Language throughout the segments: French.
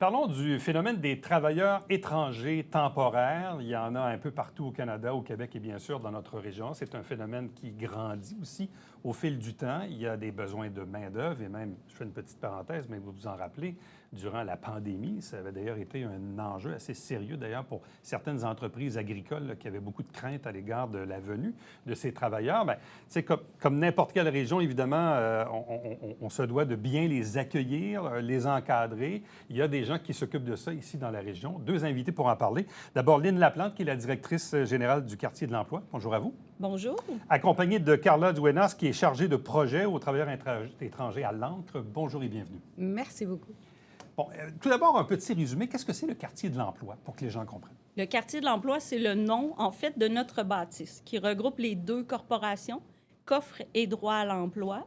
Parlons du phénomène des travailleurs étrangers temporaires. Il y en a un peu partout au Canada, au Québec et bien sûr dans notre région. C'est un phénomène qui grandit aussi au fil du temps. Il y a des besoins de main-d'œuvre et même, je fais une petite parenthèse, mais vous vous en rappelez, durant la pandémie, ça avait d'ailleurs été un enjeu assez sérieux d'ailleurs pour certaines entreprises agricoles là, qui avaient beaucoup de craintes à l'égard de la venue de ces travailleurs. Bien, c'est comme n'importe quelle région, évidemment, on se doit de bien les accueillir, les encadrer. Il y a des gens qui s'occupent de ça ici dans la région. Deux invités pour en parler. D'abord, Lynne Laplante, qui est la directrice générale du quartier de l'emploi. Bonjour à vous. Bonjour. Accompagnée de Carla Duenas, qui est chargée de projet aux travailleurs étrangers à l'ANCRE. Bonjour et bienvenue. Merci beaucoup. Bon, tout d'abord, un petit résumé. Qu'est-ce que c'est le quartier de l'emploi, pour que les gens comprennent? Le quartier de l'emploi, c'est le nom, en fait, de notre bâtisse qui regroupe les deux corporations, Coffre et Droit à l'emploi.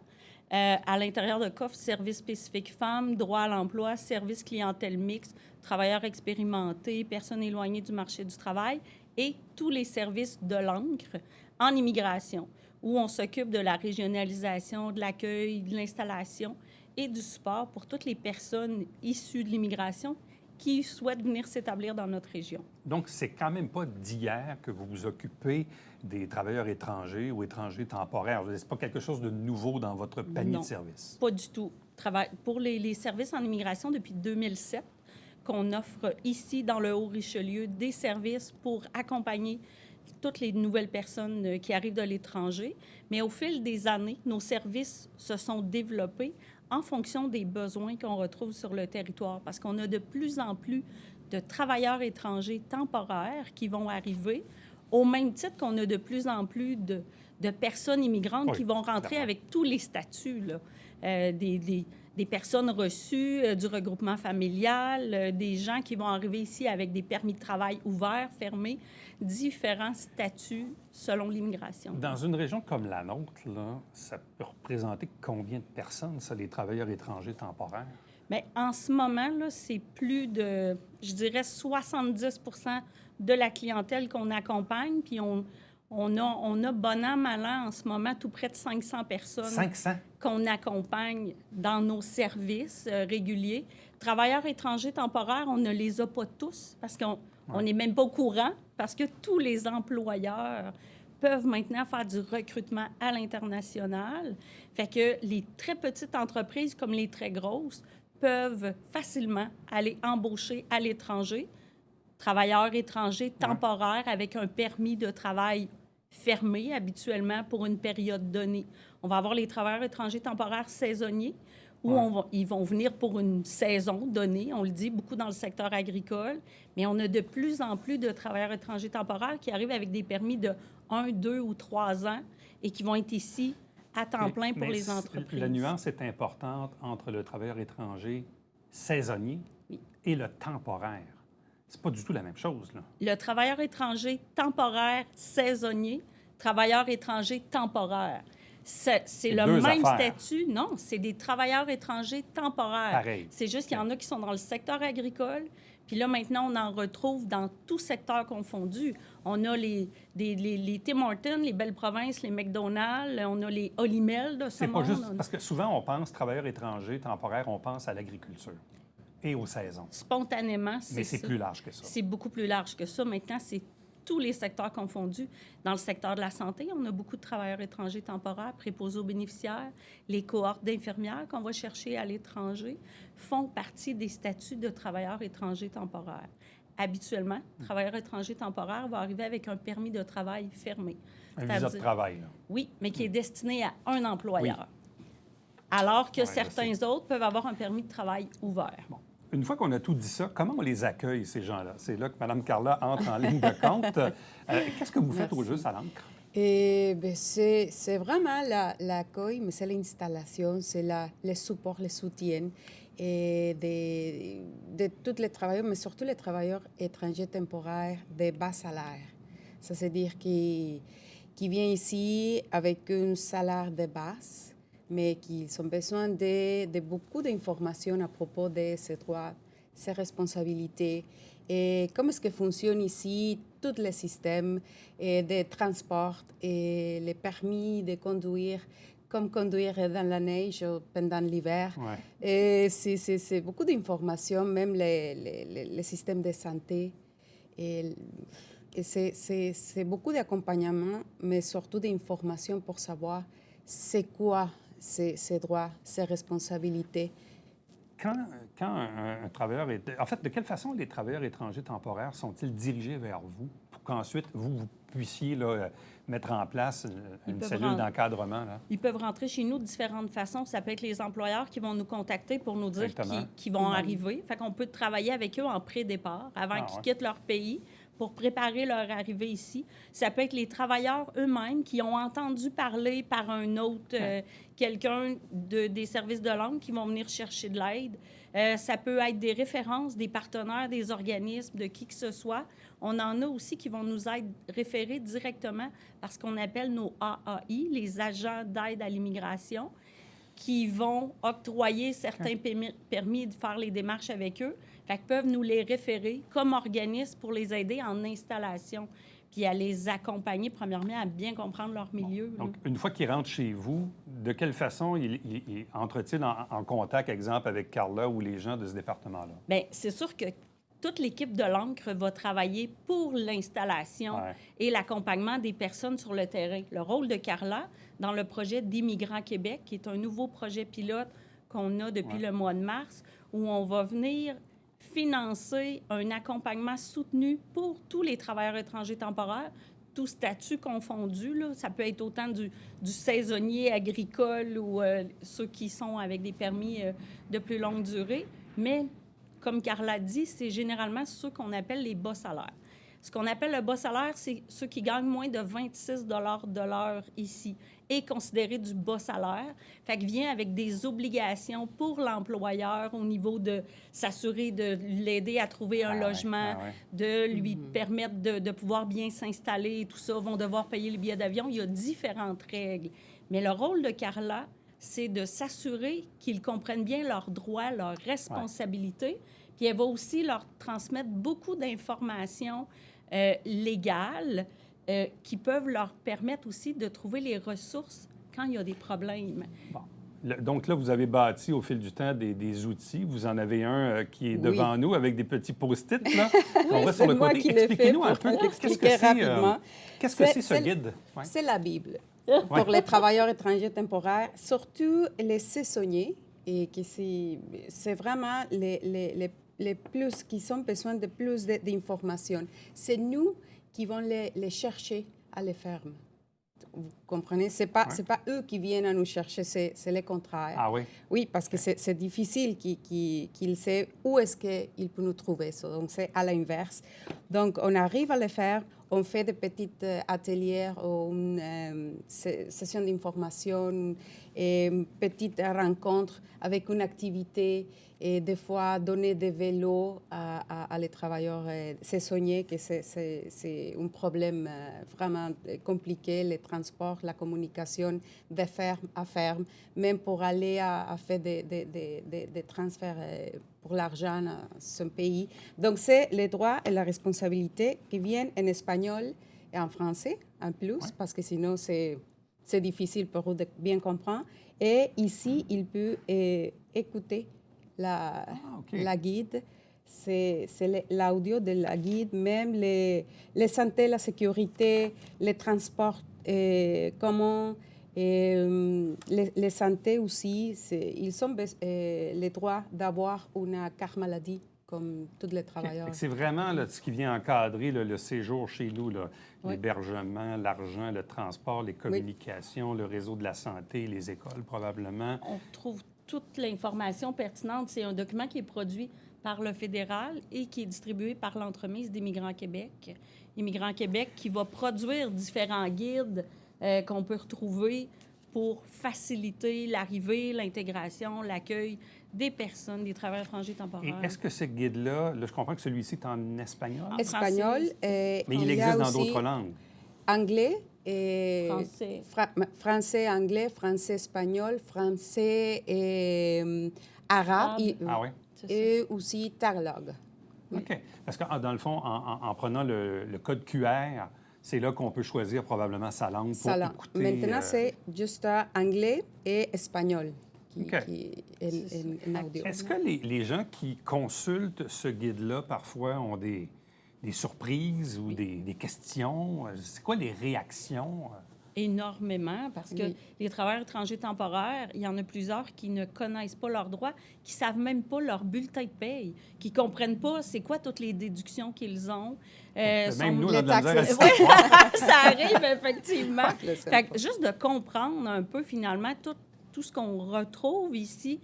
À l'intérieur de Coffre, services spécifiques femmes, droit à l'emploi, services clientèle mixte, travailleurs expérimentés, personnes éloignées du marché du travail et tous les services de l'ANCRE en immigration, où on s'occupe de la régionalisation, de l'accueil, de l'installation et du support pour toutes les personnes issues de l'immigration qui souhaitent venir s'établir dans notre région. Donc, c'est quand même pas d'hier que vous vous occupez des travailleurs étrangers ou étrangers temporaires. C'est pas quelque chose de nouveau dans votre panier de services. Pas du tout. Pour les services en immigration depuis 2007, qu'on offre ici dans le Haut-Richelieu des services pour accompagner toutes les nouvelles personnes qui arrivent de l'étranger. Mais au fil des années, nos services se sont développés en fonction des besoins qu'on retrouve sur le territoire, parce qu'on a de plus en plus de travailleurs étrangers temporaires qui vont arriver, au même titre qu'on a de plus en plus de personnes immigrantes qui vont rentrer avec tous les statuts, là. Des personnes reçues, du regroupement familial, des gens qui vont arriver ici avec des permis de travail ouverts, fermés, différents statuts selon l'immigration. Dans une région comme la nôtre, là, ça peut représenter combien de personnes, ça, les travailleurs étrangers temporaires? Bien, en ce moment, là, c'est plus de, je dirais, 70 de la clientèle qu'on accompagne, puis on a bon an, mal an, en ce moment, tout près de 500 personnes 500? Qu'on accompagne dans nos services réguliers. Travailleurs étrangers temporaires, on ne les a pas tous parce qu'on n'est même pas au courant, parce que tous les employeurs peuvent maintenant faire du recrutement à l'international. Fait que les très petites entreprises comme les très grosses peuvent facilement aller embaucher à l'étranger, travailleurs étrangers temporaires avec un permis de travail fermé habituellement pour une période donnée. On va avoir les travailleurs étrangers temporaires saisonniers où ils vont venir pour une saison donnée, on le dit, beaucoup dans le secteur agricole, mais on a de plus en plus de travailleurs étrangers temporaires qui arrivent avec des permis de 1, 2 ou 3 ans et qui vont être ici à temps plein pour les entreprises. La nuance est importante entre le travailleur étranger saisonnier et le temporaire. C'est pas du tout la même chose, là. Le travailleur étranger temporaire saisonnier, travailleur étranger temporaire. C'est le même statut. Non, c'est des travailleurs étrangers temporaires. Pareil. C'est juste qu'il y en a qui sont dans le secteur agricole. Puis là, maintenant, on en retrouve dans tout secteur confondu. On a les Tim Hortons, les Belles Provinces, les McDonald's, on a les Olimel de ce monde. C'est pas juste... Parce que souvent, on pense travailleurs étrangers temporaires, on pense à l'agriculture et aux saisons. Spontanément, c'est ça. Mais c'est plus large que ça. C'est beaucoup plus large que ça. Maintenant, c'est tous les secteurs confondus. Dans le secteur de la santé, on a beaucoup de travailleurs étrangers temporaires, préposés aux bénéficiaires. Les cohortes d'infirmières qu'on va chercher à l'étranger font partie des statuts de travailleurs étrangers temporaires. Habituellement, travailleur étranger temporaire va arriver avec un permis de travail fermé. Un visa de travail, là. Oui, mais qui est destiné à un employeur. Oui. Alors que certains autres peuvent avoir un permis de travail ouvert. Bon. Une fois qu'on a tout dit ça, comment on les accueille, ces gens-là? C'est là que Mme Carla entre en ligne de compte. Qu'est-ce que vous faites au juste à l'ANCRE? C'est vraiment l'accueil, mais c'est l'installation, c'est le support, le soutien de tous les travailleurs, mais surtout les travailleurs étrangers temporaires de bas salaire. Ça veut dire qui viennent ici avec un salaire de base, mais qui ont besoin de beaucoup d'informations à propos de ses droits, ses responsabilités, et comment est-ce que fonctionne ici tous les systèmes de transport, et les permis de conduire, comme conduire dans la neige pendant l'hiver. Ouais. Et c'est beaucoup d'informations, même les systèmes de santé. Et, et c'est beaucoup d'accompagnement, mais surtout d'informations pour savoir c'est quoi ces droits, ces responsabilités. Quand un travailleur est... En fait, de quelle façon les travailleurs étrangers temporaires sont-ils dirigés vers vous pour qu'ensuite, vous puissiez là, mettre en place une cellule d'encadrement? Là? Ils peuvent rentrer chez nous de différentes façons. Ça peut être les employeurs qui vont nous contacter pour nous dire qu'ils vont arriver. Fait qu'on peut travailler avec eux en pré-départ, avant qu'ils quittent leur pays, pour préparer leur arrivée ici. Ça peut être les travailleurs eux-mêmes qui ont entendu parler par un autre, quelqu'un des services de langue qui vont venir chercher de l'aide. Ça peut être des références, des partenaires, des organismes, de qui que ce soit. On en a aussi qui vont nous référer directement parce qu'on appelle nos AAI, les agents d'aide à l'immigration, qui vont octroyer certains permis de faire les démarches avec eux. Fait qu'ils peuvent nous les référer comme organisme pour les aider en installation, puis à les accompagner, premièrement, à bien comprendre leur milieu. Donc, une fois qu'ils rentrent chez vous, de quelle façon ils entrent-ils en contact, exemple, avec Carla ou les gens de ce département-là? Bien, c'est sûr que toute l'équipe de l'ANCRE va travailler pour l'installation et l'accompagnement des personnes sur le terrain. Le rôle de Carla dans le projet d'Immigrants Québec, qui est un nouveau projet pilote qu'on a depuis le mois de mars, où on va venir financer un accompagnement soutenu pour tous les travailleurs étrangers temporaires, tout statut confondu. Là. Ça peut être autant du saisonnier agricole ou ceux qui sont avec des permis de plus longue durée, mais comme Carla dit, c'est généralement ceux qu'on appelle les bas salaires. Ce qu'on appelle le bas salaire, c'est ceux qui gagnent moins de 26 de l'heure ici et considéré du bas salaire. Fait que vient avec des obligations pour l'employeur au niveau de s'assurer de l'aider à trouver un logement, de lui permettre de pouvoir bien s'installer et tout ça, vont devoir payer les billets d'avion. Il y a différentes règles. Mais le rôle de Carla, c'est de s'assurer qu'ils comprennent bien leurs droits, leurs responsabilités. Puis elle va aussi leur transmettre beaucoup d'informations légales qui peuvent leur permettre aussi de trouver les ressources quand il y a des problèmes. Bon. Donc là, vous avez bâti au fil du temps des outils. Vous en avez un qui est devant nous avec des petits post-it. Là. On va sur le côté. Expliquez-nous un peu qu'est-ce que c'est ce guide. Ouais. C'est la Bible pour les travailleurs étrangers temporaires, surtout les saisonniers. Et c'est vraiment les plus qui ont besoin de plus d'informations. C'est nous qui vont les chercher à les fermes. Vous comprenez? Ce n'est pas eux qui viennent à nous chercher, c'est le contraire. Ah oui? Oui, parce que c'est difficile qu'ils sachent où est-ce qu'ils peuvent nous trouver. Donc, c'est à l'inverse. Donc, on arrive à les faire. On fait des petits ateliers, une session d'information, une petite rencontre avec une activité et des fois donner des vélos à les travailleurs saisonniers, que c'est un problème vraiment compliqué, les transports, la communication de ferme à ferme, même pour aller à faire des transferts pour l'argent à son pays. Donc, c'est les droits et la responsabilité qui viennent en espagnol et en français, en plus, parce que sinon, c'est difficile pour eux de bien comprendre. Et ici, il peut écouter la guide. C'est l'audio de la guide, même les santé, la sécurité, les transports, comment... les santé aussi, ils ont le droit d'avoir une carte maladie comme tous les travailleurs. C'est vraiment là, ce qui vient encadrer le séjour chez nous, l'hébergement, l'argent, le transport, les communications, le réseau de la santé, les écoles probablement. On trouve toute l'information pertinente. C'est un document qui est produit par le fédéral et qui est distribué par l'entremise d'Immigrants Québec. Immigrants Québec qui va produire différents guides qu'on peut retrouver pour faciliter l'arrivée, l'intégration, l'accueil des personnes, des travailleurs étrangers temporaires. Et est-ce que ce guide-là, je comprends que celui-ci est en espagnol? Espagnol. Mais il existe dans d'autres langues? Anglais et français, anglais, français, espagnol, français et arabe. Et aussi tagalog. OK. Parce que dans le fond, en prenant le code QR, C'est là qu'on peut choisir probablement sa langue pour Ça, là. écouter. Maintenant, c'est juste anglais et espagnol qui est en audio. Est-ce que les gens qui consultent ce guide-là, parfois, ont des surprises ou des questions? C'est quoi les réactions? Énormément, parce que Oui. les travailleurs étrangers temporaires, il y en a plusieurs qui ne connaissent pas leurs droits, qui ne savent même pas leur bulletin de paye, qui ne comprennent pas c'est quoi toutes les déductions qu'ils ont. Même nous, on a les de la misère à taxes. s'y Oui, ça arrive, effectivement. Le seul Fait que point. juste de comprendre un peu, finalement, tout ce qu'on retrouve ici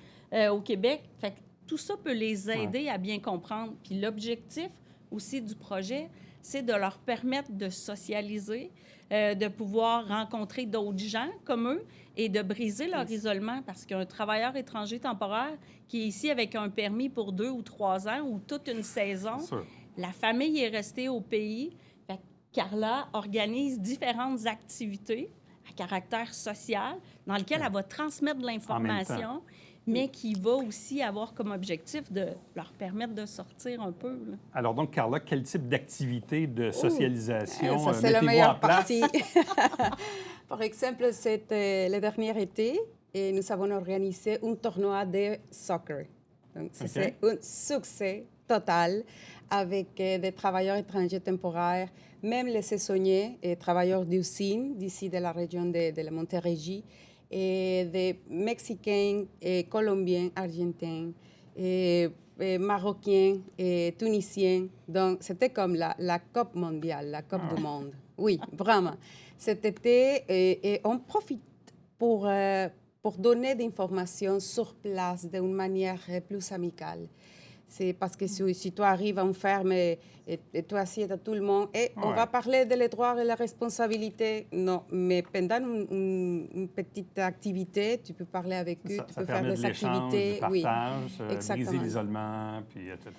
au Québec, fait que tout ça peut les aider à bien comprendre. Puis l'objectif aussi du projet, c'est de leur permettre de socialiser, de pouvoir rencontrer d'autres gens comme eux et de briser leur isolement. Parce qu'un travailleur étranger temporaire qui est ici avec un permis pour 2 ou 3 ans ou toute une saison, C'est sûr. la famille est restée au pays. Fait que Carla organise différentes activités à caractère social dans lesquelles elle va transmettre de l'information, mais qui va aussi avoir comme objectif de leur permettre de sortir un peu. Là. Alors donc, Carla, quel type d'activité de socialisation Ça, c'est la mettez-vous en meilleure place? partie. Par exemple, c'était le dernier été et nous avons organisé un tournoi de soccer. Donc, c'est un succès total avec des travailleurs étrangers temporaires, même les saisonniers et travailleurs d'usine d'ici de la région de la Montérégie, et des Mexicains, et Colombiens, Argentins, et Marocains et Tunisiens. Donc, c'était comme la COP mondiale, la COP du monde. Oui, vraiment. Cet été, et on profite pour donner des informations sur place d'une manière plus amicale. C'est parce que si tu arrives à ferme et tu assieds à tout le monde, et on va parler des droits et la responsabilité. Non, mais pendant une petite activité, tu peux parler avec eux, tu peux faire des activités. Du partage, exactement. briser l'isolement, puis etc.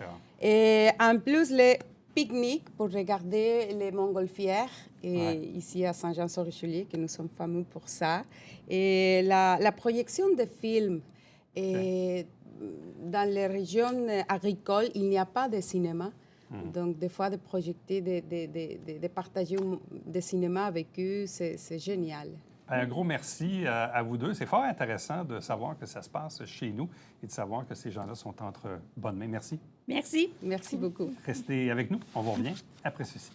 Et en plus, les pique-niques pour regarder les montgolfières, et ici à Saint-Jean-sur-Richelieu, que nous sommes fameux pour ça. Et la projection de films. Et dans les régions agricoles, il n'y a pas de cinéma. Donc, des fois, de projeter, de partager des cinémas avec eux, c'est génial. Un gros merci à vous deux. C'est fort intéressant de savoir que ça se passe chez nous et de savoir que ces gens-là sont entre bonnes mains. Merci. Merci. Merci beaucoup. Restez avec nous. On vous revient après ceci.